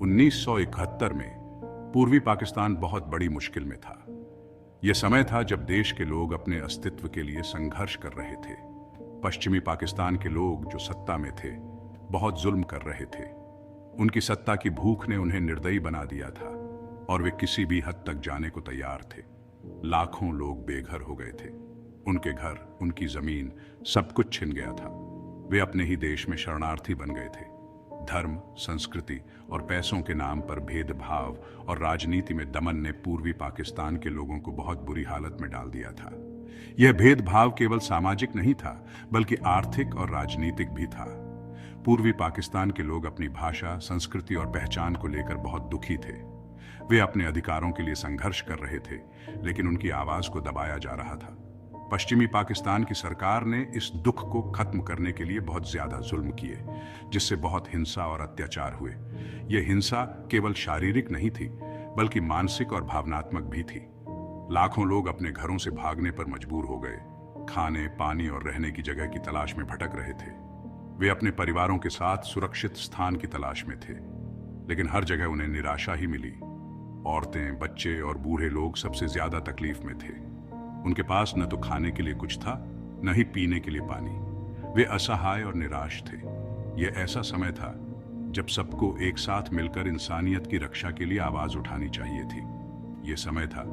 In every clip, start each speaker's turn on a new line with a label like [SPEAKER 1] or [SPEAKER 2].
[SPEAKER 1] 1971 में पूर्वी पाकिस्तान बहुत बड़ी मुश्किल में था। यह समय था जब देश के लोग अपने अस्तित्व के लिए संघर्ष कर रहे थे। पश्चिमी पाकिस्तान के लोग जो सत्ता में थे बहुत जुल्म कर रहे थे। उनकी सत्ता की भूख ने उन्हें निर्दयी बना दिया था और वे किसी भी हद तक जाने को तैयार थे। लाखों लोग बेघर हो गए थे। उनके घर, उनकी जमीन, सब कुछ छिन गया था। वे अपने ही देश में शरणार्थी बन गए थे। धर्म, संस्कृति और पैसों के नाम पर भेदभाव और राजनीति में दमन ने पूर्वी पाकिस्तान के लोगों को बहुत बुरी हालत में डाल दिया था। यह भेदभाव केवल सामाजिक नहीं था बल्कि आर्थिक और राजनीतिक भी था। पूर्वी पाकिस्तान के लोग अपनी भाषा, संस्कृति और पहचान को लेकर बहुत दुखी थे। वे अपने अधिकारों के लिए संघर्ष कर रहे थे, लेकिन उनकी आवाज को दबाया जा रहा था। पश्चिमी पाकिस्तान की सरकार ने इस दुख को खत्म करने के लिए बहुत ज्यादा जुल्म किए, जिससे बहुत हिंसा और अत्याचार हुए। यह हिंसा केवल शारीरिक नहीं थी बल्कि मानसिक और भावनात्मक भी थी। लाखों लोग अपने घरों से भागने पर मजबूर हो गए। खाने, पानी और रहने की जगह की तलाश में भटक रहे थे। वे अपने परिवारों के साथ सुरक्षित स्थान की तलाश में थे, लेकिन हर जगह उन्हें निराशा ही मिली। औरतें, बच्चे और बूढ़े लोग सबसे ज्यादा तकलीफ में थे। उनके पास न तो खाने के लिए कुछ था, न ही पीने के लिए पानी। वे असहाय और निराश थे। यह ऐसा समय था जब सबको एक साथ मिलकर इंसानियत की रक्षा के लिए आवाज उठानी चाहिए थी। यह समय था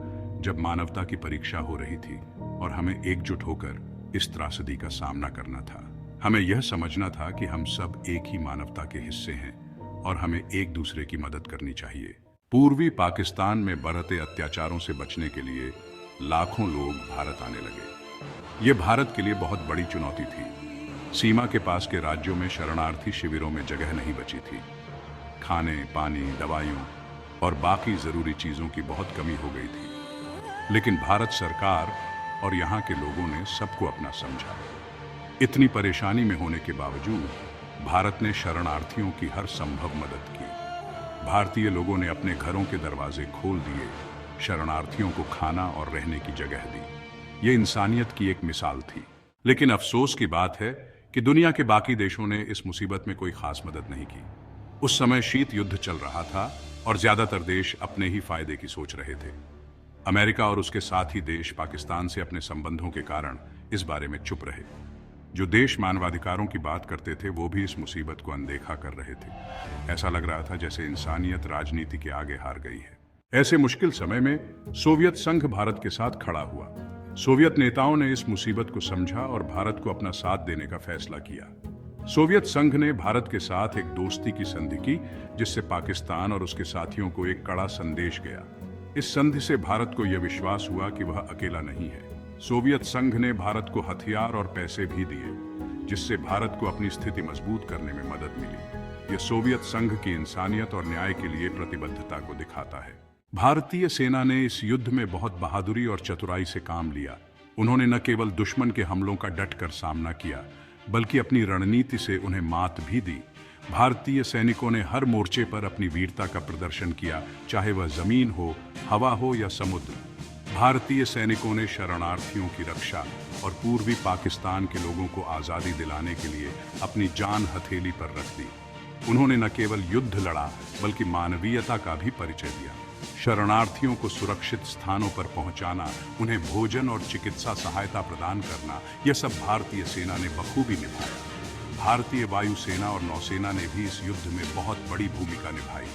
[SPEAKER 1] जब मानवता की परीक्षा हो रही थी और हमें एकजुट होकर इस त्रासदी का सामना करना था। हमें यह समझना था कि हम सब एक ही मानवता के हिस्से हैं और हमें एक दूसरे की मदद करनी चाहिए। पूर्वी पाकिस्तान में बरते अत्याचारों से बचने के लिए लाखों लोग भारत आने लगे। यह भारत के लिए बहुत बड़ी चुनौती थी। सीमा के पास के राज्यों में शरणार्थी शिविरों में जगह नहीं बची थी। खाने, पानी, दवाइयों और बाकी जरूरी चीजों की बहुत कमी हो गई थी। लेकिन भारत सरकार और यहाँ के लोगों ने सबको अपना समझा। इतनी परेशानी में होने के बावजूद भारत ने शरणार्थियों की हर संभव मदद की। भारतीय लोगों ने अपने घरों के दरवाजे खोल दिए, शरणार्थियों को खाना और रहने की जगह दी। ये इंसानियत की एक मिसाल थी। लेकिन अफसोस की बात है कि दुनिया के बाकी देशों ने इस मुसीबत में कोई खास मदद नहीं की। उस समय शीत युद्ध चल रहा था और ज्यादातर देश अपने ही फायदे की सोच रहे थे। अमेरिका और उसके साथी देश पाकिस्तान से अपने संबंधों के कारण इस बारे में चुप रहे। जो देश मानवाधिकारों की बात करते थे वो भी इस मुसीबत को अनदेखा कर रहे थे। ऐसा लग रहा था जैसे इंसानियत राजनीति के आगे हार गई है। ऐसे मुश्किल समय में सोवियत संघ भारत के साथ खड़ा हुआ। सोवियत नेताओं ने इस मुसीबत को समझा और भारत को अपना साथ देने का फैसला किया। सोवियत संघ ने भारत के साथ एक दोस्ती की संधि की, जिससे पाकिस्तान और उसके साथियों को एक कड़ा संदेश गया। इस संधि से भारत को यह विश्वास हुआ कि वह अकेला नहीं है। सोवियत संघ ने भारत को हथियार और पैसे भी दिए, जिससे भारत को अपनी स्थिति मजबूत करने में मदद मिली। यह सोवियत संघ की इंसानियत और न्याय के लिए प्रतिबद्धता को दिखाता है। भारतीय सेना ने इस युद्ध में बहुत बहादुरी और चतुराई से काम लिया। उन्होंने न केवल दुश्मन के हमलों का डटकर सामना किया, बल्कि अपनी रणनीति से उन्हें मात भी दी। भारतीय सैनिकों ने हर मोर्चे पर अपनी वीरता का प्रदर्शन किया, चाहे वह जमीन हो, हवा हो या समुद्र। भारतीय सैनिकों ने शरणार्थियों की रक्षा और पूर्वी पाकिस्तान के लोगों को आज़ादी दिलाने के लिए अपनी जान हथेली पर रख दी। उन्होंने न केवल युद्ध लड़ा बल्कि मानवीयता का भी परिचय दिया। शरणार्थियों को सुरक्षित स्थानों पर पहुंचाना, उन्हें भोजन और चिकित्सा सहायता प्रदान करना, यह सब भारतीय सेना ने बखूबी निभाया। भारतीय वायुसेना और नौसेना ने भी इस युद्ध में बहुत बड़ी भूमिका निभाई।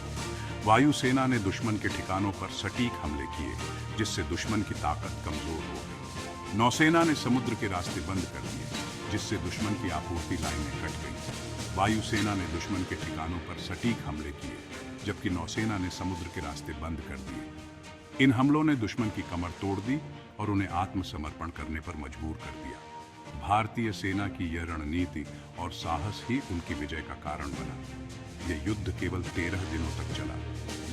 [SPEAKER 1] वायुसेना ने दुश्मन के ठिकानों पर सटीक हमले किए, जिससे दुश्मन की ताकत कमजोर हो गई। नौसेना ने समुद्र के रास्ते बंद कर दिए, जिससे दुश्मन की आपूर्ति लाइनें कट गई। वायुसेना ने दुश्मन के ठिकानों पर सटीक हमले किए, जबकि नौसेना ने समुद्र के रास्ते बंद कर दिए। इन हमलों ने दुश्मन की कमर तोड़ दी और उन्हें आत्मसमर्पण करने पर मजबूर कर दिया। भारतीय सेना की यह रणनीति और साहस ही उनकी विजय का कारण बना। यह युद्ध केवल 13 दिनों तक चला,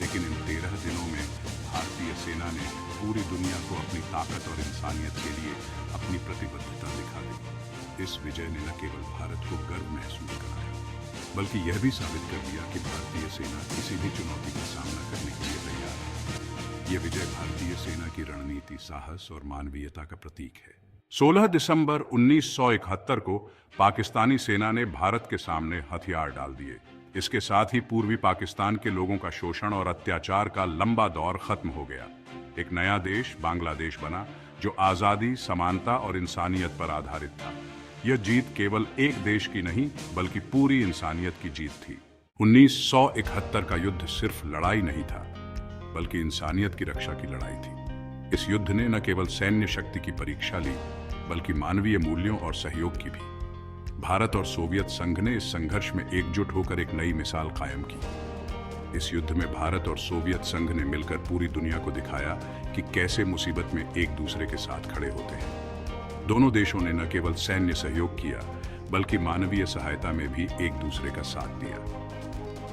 [SPEAKER 1] लेकिन इन 13 दिनों में भारतीय सेना ने पूरी दुनिया को अपनी ताकत और इंसानियत के लिए अपनी प्रतिबद्धता दिखा दी। इस विजय ने न केवल भारत को गर्व महसूस कराया, बल्कि यह भी साबित कर दिया कि भारतीय सेना किसी भी चुनौती का सामना करने के लिए तैयार है। यह विजय भारतीय सेना की रणनीति, साहस और मानवीयता का प्रतीक है। 16 दिसंबर 1971 को पाकिस्तानी सेना ने भारत के सामने हथियार डाल दिए। इसके साथ ही पूर्वी पाकिस्तान के लोगों का शोषण और अत्याचार का लंबा दौर खत्म हो गया। एक नया देश बांग्लादेश बना, जो आज़ादी, समानता और इंसानियत पर आधारित था। यह जीत केवल एक देश की नहीं, बल्कि पूरी इंसानियत की जीत थी। 1971 का युद्ध सिर्फ लड़ाई नहीं था, बल्कि इंसानियत की रक्षा की लड़ाई थी। इस युद्ध ने न केवल सैन्य शक्ति की परीक्षा ली, बल्कि मानवीय मूल्यों और सहयोग की भी। भारत और सोवियत संघ ने इस संघर्ष में एकजुट होकर एक नई मिसाल कायम की। इस युद्ध में भारत और सोवियत संघ ने मिलकर पूरी दुनिया को दिखाया कि कैसे मुसीबत में एक दूसरे के साथ खड़े होते हैं। दोनों देशों ने न केवल सैन्य सहयोग किया, बल्कि मानवीय सहायता में भी एक दूसरे का साथ दिया।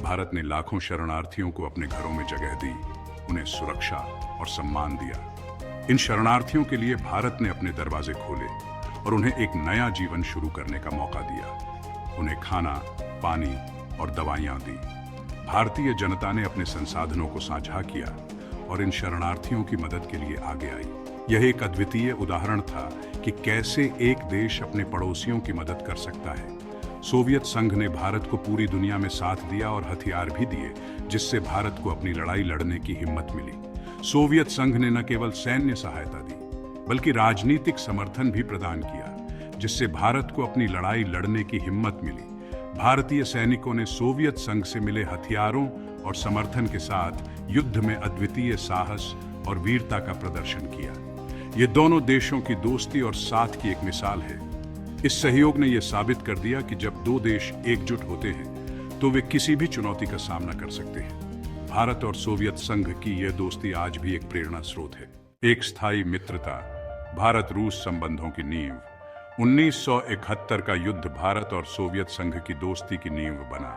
[SPEAKER 1] भारत ने लाखों शरणार्थियों को अपने घरों में जगह दी, उन्हें सुरक्षा और सम्मान दिया। इन शरणार्थियों के लिए भारत ने अपने दरवाजे खोले और उन्हें एक नया जीवन शुरू करने का मौका दिया। उन्हें खाना, पानी और दवाइयां दी। भारतीय जनता ने अपने संसाधनों को साझा किया और इन शरणार्थियों की मदद के लिए आगे आई। यह एक अद्वितीय उदाहरण था कि कैसे एक देश अपने पड़ोसियों की मदद कर सकता है। सोवियत संघ ने भारत को पूरी दुनिया में साथ दिया और हथियार भी दिए, जिससे भारत को अपनी लड़ाई लड़ने की हिम्मत मिली। सोवियत संघ ने न केवल सैन्य सहायता दी, बल्कि राजनीतिक समर्थन भी प्रदान किया, जिससे भारत को अपनी लड़ाई लड़ने की हिम्मत मिली। भारतीय सैनिकों ने सोवियत संघ से मिले हथियारों और समर्थन के साथ युद्ध में अद्वितीय साहस और वीरता का प्रदर्शन किया। ये दोनों देशों की दोस्ती और साथ की एक मिसाल है। इस सहयोग ने यह साबित कर दिया कि जब दो देश एकजुट होते हैं तो वे किसी भी चुनौती का सामना कर सकते हैं। भारत और सोवियत संघ की यह दोस्ती आज भी एक प्रेरणा स्रोत है। एक स्थायी मित्रता, भारत रूस संबंधों की नींव। 1971 का युद्ध भारत और सोवियत संघ की दोस्ती की नींव बना।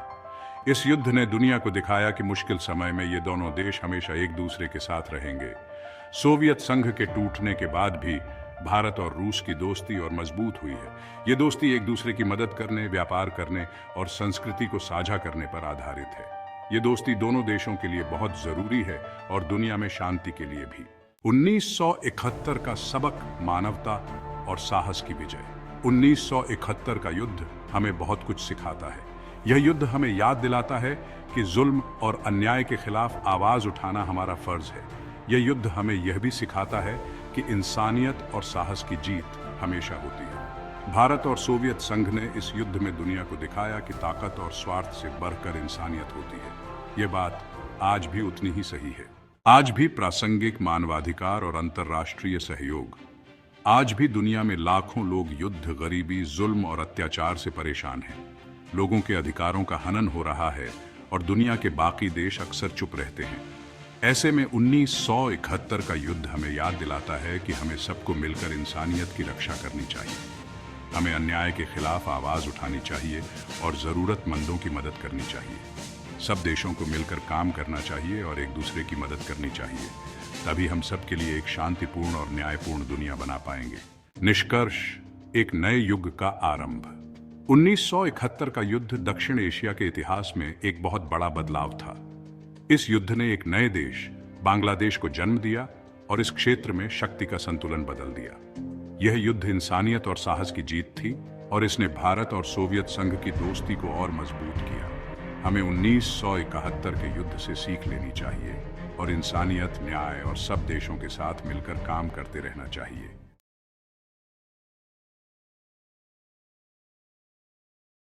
[SPEAKER 1] इस युद्ध ने दुनिया को दिखाया कि मुश्किल समय में ये दोनों देश हमेशा एक दूसरे के साथ रहेंगे। सोवियत संघ के टूटने के बाद भी भारत और रूस की दोस्ती और मजबूत हुई है। ये दोस्ती एक दूसरे की मदद करने, व्यापार करने और संस्कृति को साझा करने पर आधारित है। ये दोस्ती दोनों देशों के लिए बहुत जरूरी है और दुनिया में शांति के लिए भी। 1971 का सबक, मानवता और साहस की विजय। 1971 का युद्ध हमें बहुत कुछ सिखाता है। यह युद्ध हमें याद दिलाता है कि जुल्म और अन्याय के खिलाफ आवाज उठाना हमारा फर्ज है। यह युद्ध हमें यह भी सिखाता है कि इंसानियत और साहस की जीत हमेशा होती है। भारत और सोवियत संघ ने इस युद्ध में दुनिया को दिखाया कि ताकत और स्वार्थ से बढ़कर इंसानियत होती है। यह बात आज भी उतनी ही सही है। आज भी प्रासंगिक मानवाधिकार और अंतर्राष्ट्रीय सहयोग। आज भी दुनिया में लाखों लोग युद्ध, गरीबी, जुल्म और अत्याचार से परेशान हैं। लोगों के अधिकारों का हनन हो रहा है और दुनिया के बाकी देश अक्सर चुप रहते हैं। ऐसे में 1971 का युद्ध हमें याद दिलाता है कि हमें सबको मिलकर इंसानियत की रक्षा करनी चाहिए। हमें अन्याय के खिलाफ आवाज उठानी चाहिए और जरूरतमंदों की मदद करनी चाहिए। सब देशों को मिलकर काम करना चाहिए और एक दूसरे की मदद करनी चाहिए। तभी हम सबके लिए एक शांतिपूर्ण और न्यायपूर्ण दुनिया बना पाएंगे। निष्कर्ष, एक नए युग का आरंभ। 1971 का युद्ध दक्षिण एशिया के इतिहास में एक बहुत बड़ा बदलाव था। इस युद्ध ने एक नए देश बांग्लादेश को जन्म दिया और इस क्षेत्र में शक्ति का संतुलन बदल दिया। यह युद्ध इंसानियत और साहस की जीत थी और इसने भारत और सोवियत संघ की दोस्ती को और मजबूत किया। हमें 1971 के युद्ध से सीख लेनी चाहिए और इंसानियत, न्याय और सब देशों के साथ मिलकर काम करते रहना चाहिए।